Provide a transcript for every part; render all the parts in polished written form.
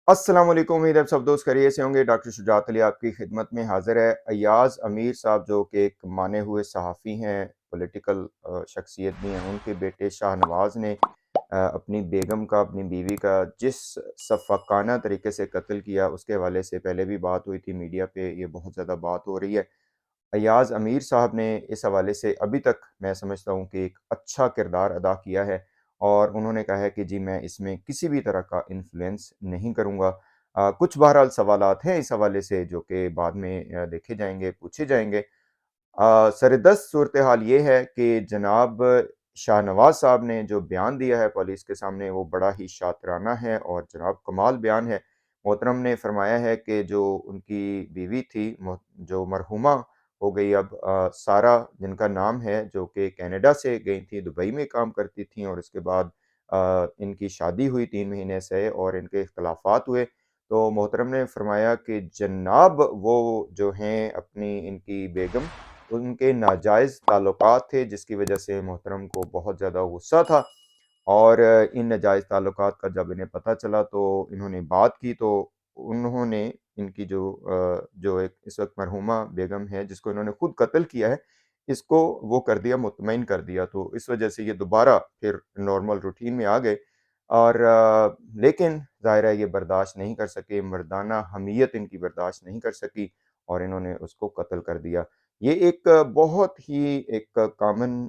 अस्सलाम वालेकुम। उम्मीद है आप सब दोस्त खैरियत से होंगे। डॉक्टर शुजात अली आपकी खिदमत में हाजिर है। अय्याज़ अमीर साहब जो कि एक माने हुए सहाफ़ी हैं, पॉलिटिकल शख्सियत भी हैं, उनके बेटे शाहनवाज़ ने अपनी बेगम का, अपनी बीवी का जिस सफ़ाकाना तरीके से कत्ल किया, उसके हवाले से पहले भी बात हुई थी मीडिया पे, ये बहुत ज़्यादा बात हो रही है। अय्याज़ अमीर साहब ने इस हवाले से अभी तक मैं समझता हूँ कि एक अच्छा किरदार अदा किया है और उन्होंने कहा है कि जी मैं इसमें किसी भी तरह का इन्फ्लुएंस नहीं करूँगा। कुछ बहरहाल सवालात हैं इस हवाले से जो कि बाद में देखे जाएँगे, पूछे जाएँगे। सरदस्त सूरत हाल ये है कि जनाब शाहनवाज़ साहब ने जो बयान दिया है पुलिस के सामने वो बड़ा ही शातिराना है और जनाब कमाल बयान है। मोहतरम ने फरमाया है कि जो उनकी बीवी थी जो मरहुमा हो गई अब सारा जिनका नाम है जो कि कनाडा से गई थी, दुबई में काम करती थीं और उसके बाद इनकी शादी हुई 3 महीने से और इनके इख्तिलाफ़ात हुए। तो मोहतरम ने फरमाया कि जनाब वो जो हैं अपनी इनकी बेगम उनके नाजायज़ ताल्लुकात थे जिसकी वजह से मोहतरम को बहुत ज़्यादा गुस्सा था और इन नाजायज़ ताल्लुकात का जब इन्हें पता चला तो इन्होंने बात की तो उन्होंने इनकी जो एक इस वक़्त मरहूमा बेगम है जिसको इन्होंने खुद कत्ल किया है, इसको वो कर दिया मुतमईन कर दिया। तो इस वजह से ये दोबारा फिर नॉर्मल रूटीन में आ गए और लेकिन ज़ाहिर है ये बर्दाश्त नहीं कर सके, मर्दाना हमीयत इनकी बर्दाश्त नहीं कर सकी और इन्होंने उसको कत्ल कर दिया। ये एक बहुत ही एक कॉमन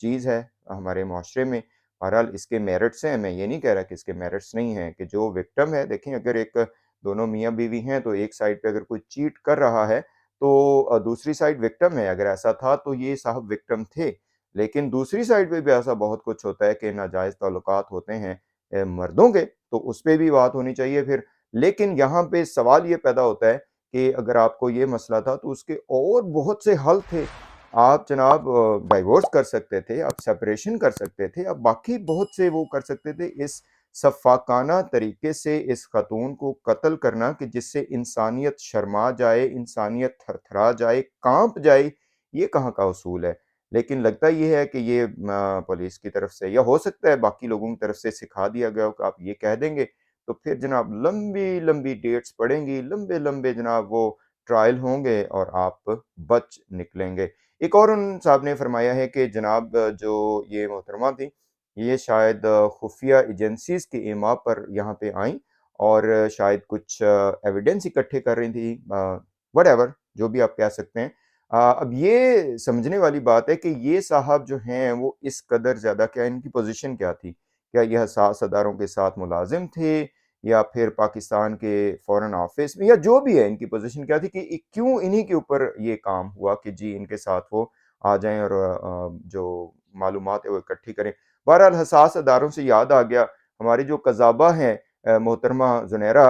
चीज़ है हमारे मुआशरे में। बहरहाल इसके मेरिट्स हैं, मैं ये नहीं कह रहा कि इसके मेरिट्स नहीं हैं कि जो विक्टिम है देखें अगर एक दोनों मियाँ-बीवी हैं तो एक साइड पे अगर कोई चीट कर रहा है तो दूसरी साइड विक्टिम है। अगर ऐसा था तो ये साहब विक्टिम थे। लेकिन दूसरी साइड पे भी ऐसा बहुत कुछ होता है कि नाजायज़ ताल्लुकात होते हैं मर्दों के, तो उस पे भी बात होनी चाहिए फिर। लेकिन यहाँ पे सवाल ये पैदा होता है कि अगर आपको ये मसला था तो उसके और बहुत से हल थे। आप जनाब डाइवोर्स कर सकते थे, आप सेपरेशन कर सकते थे, आप बाकी बहुत से वो कर सकते थे। इस सफ़ाकाना तरीके से इस ख़ातून को कत्ल करना कि जिससे इंसानियत शर्मा जाए, इंसानियत थरथरा जाए, काँप जाए, ये कहाँ का उसूल है? लेकिन लगता ये है कि ये पुलिस की तरफ से या हो सकता है बाकी लोगों की तरफ से सिखा दिया गया हो कि आप ये कह देंगे, तो फिर जनाब लंबी-लंबी डेट्स पड़ेंगी, लंबे-लंबे जनाब वो ट्रायल होंगे और आप बच निकलेंगे। एक और उन साहब ने फरमाया है कि जनाब जो ये मोहतरमा थी, ये शायद खुफ़िया एजेंसीज़ की इमा पर यहाँ पे आईं और शायद कुछ एविडेंस इकट्ठे कर रही थी व्हाटएवर जो भी आप कह सकते हैं। अब ये समझने वाली बात है कि ये साहब जो हैं वो इस कदर ज़्यादा क्या इनकी पोज़ीशन क्या थी? क्या ये हसास अदारों के साथ मुलाज़िम थे या फिर पाकिस्तान के फ़ॉरेन ऑफ़िस में या जो भी है इनकी पोज़ीशन क्या थी कि क्यों इन्हीं के ऊपर ये काम हुआ कि जी इनके साथ वो आ जाएँ और जो मालूमात है वो इकट्ठी करें। बहरहाल हसास अदारों से याद आ गया, हमारी जो कज़ाबा हैं मोहतरमा ज़ुनैरा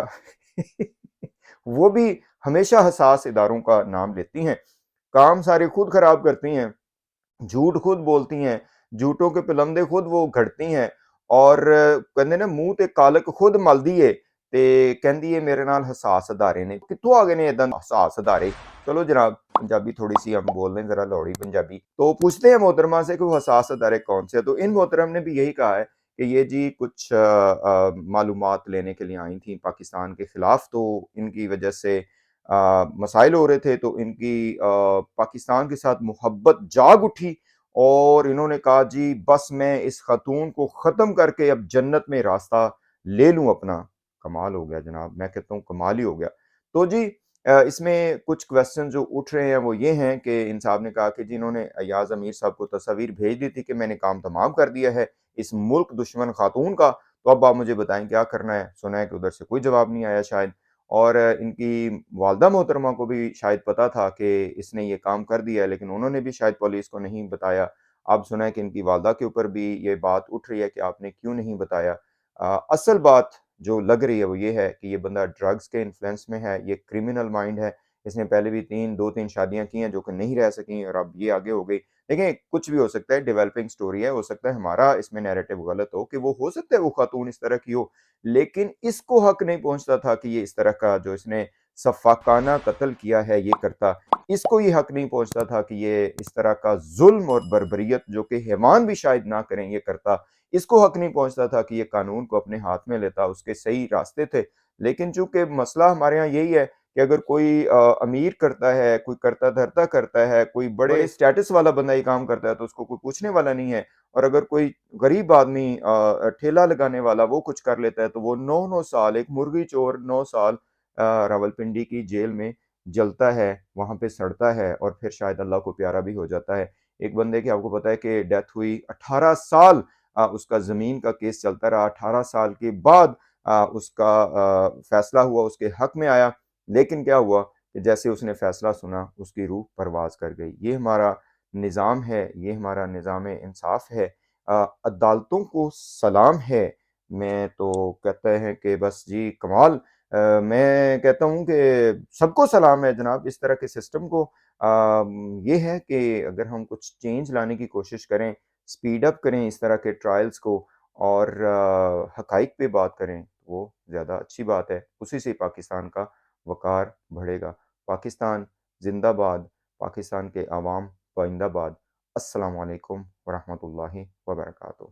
वो भी हमेशा हसास इदारों का नाम लेती हैं। काम सारे खुद खराब करती हैं, झूठ खुद बोलती हैं, झूठों के पिलंदे खुद वो घड़ती हैं और कहंदे ने मूँह ते कालक खुद मलदी है ते कहंदी है मेरे नाल हसास अदारे ने। कित्थों आ गए ने इदां हसास अदारे? चलो जनाब पंजाबी थोड़ी-सी हम बोल लें ज़रा लौड़ी पंजाबी। तो पूछते हैं मोहतरमा से कि वो हसास अदारे कौन से हैं? तो इन मोहतरम ने भी यही कहा है कि ये जी कुछ मालूमात लेने के लिए आई थी पाकिस्तान के खिलाफ तो इनकी वजह से मसाइल हो रहे थे तो इनकी पाकिस्तान के साथ मोहब्बत जाग उठी और इन्होंने कहा जी बस मैं इस खातून को ख़त्म करके अब जन्नत में रास्ता ले लूँ अपना। कमाल हो गया जनाब, मैं कहता हूँ कमाल ही हो गया। तो जी इसमें कुछ क्वेश्चन जो उठ रहे हैं वो ये हैं कि इन साहब ने कहा कि जी इन्होंने अय्याज़ अमीर साहब को तस्वीर भेज दी थी कि मैंने काम तमाम कर दिया है इस मुल्क दुश्मन खातून का, तो अब आप मुझे बताएँ क्या करना है? सुना है कि उधर से कोई जवाब नहीं आया शायद। और इनकी वालदा मोहतरमा को भी शायद पता था कि इसने ये काम कर दिया है, लेकिन उन्होंने भी शायद पुलिस को नहीं बताया। अब सुना है कि इनकी वालदा के ऊपर भी ये बात उठ रही है कि आपने क्यों नहीं बताया? असल बात जो लग रही है वो ये है कि ये बंदा ड्रग्स के इन्फ्लुएंस में है, ये क्रिमिनल माइंड है। इसने पहले भी 2-3 शादियाँ की हैं जो कि नहीं रह सकीं और अब ये आगे हो गई। देखें कुछ भी हो सकता है, डेवलपिंग स्टोरी है, हो सकता है हमारा इसमें नैरेटिव गलत हो कि वो हो सकता है वो खातून इस तरह की हो, लेकिन इसको हक नहीं पहुँचता था कि ये इस तरह का जो इसने सफ़ाकाना कत्ल किया है ये करता। इसको ये हक नहीं पहुँचता था कि ये इस तरह का ज़ुल्म और बर्बरियत जो कि हैवान भी शायद ना करें ये करता। इसको हक नहीं पहुँचता था कि ये कानून को अपने हाथ में लेता, उसके सही रास्ते थे। لیکن چونکہ مسئلہ ہمارے یہاں یہی ہے کہ اگر کوئی امیر کرتا ہے، کوئی کرتا دھرتا کرتا ہے، کوئی بڑے اسٹیٹس والا بندہ یہ کام کرتا ہے تو اس کو کوئی پوچھنے والا نہیں ہے، اور اگر کوئی غریب آدمی ٹھیلا لگانے والا وہ کچھ کر لیتا ہے تو وہ 9 سال، ایک مرغی چور 9 سال راولپنڈی کی جیل میں جلتا ہے، وہاں پہ سڑتا ہے، اور پھر شاید اللہ کو پیارا بھی ہو جاتا ہے۔ ایک بندے کی آپ کو پتا ہے کہ ڈیتھ ہوئی، 18 سال اس کا زمین کا کیس چلتا رہا، 18 سال کے بعد اس کا فیصلہ ہوا، اس کے حق میں آیا، لیکن کیا ہوا کہ جیسے اس نے فیصلہ سنا اس کی روح پرواز کر گئی۔ یہ ہمارا نظام ہے، یہ ہمارا نظام انصاف ہے۔ عدالتوں کو سلام ہے۔ میں تو کہتے ہیں کہ بس جی کمال، میں کہتا ہوں کہ سب کو سلام ہے جناب اس طرح کے سسٹم کو۔ یہ ہے کہ اگر ہم کچھ چینج لانے کی کوشش کریں، سپیڈ اپ کریں اس طرح کے ٹرائلز کو، اور حقائق پہ بات کریں، وہ زیادہ اچھی بات ہے۔ اسی سے پاکستان کا وقار بڑھے گا۔ پاکستان زندہ باد، پاکستان کے عوام پائندہ باد۔ السلام علیکم ورحمۃ اللہ وبرکاتہ۔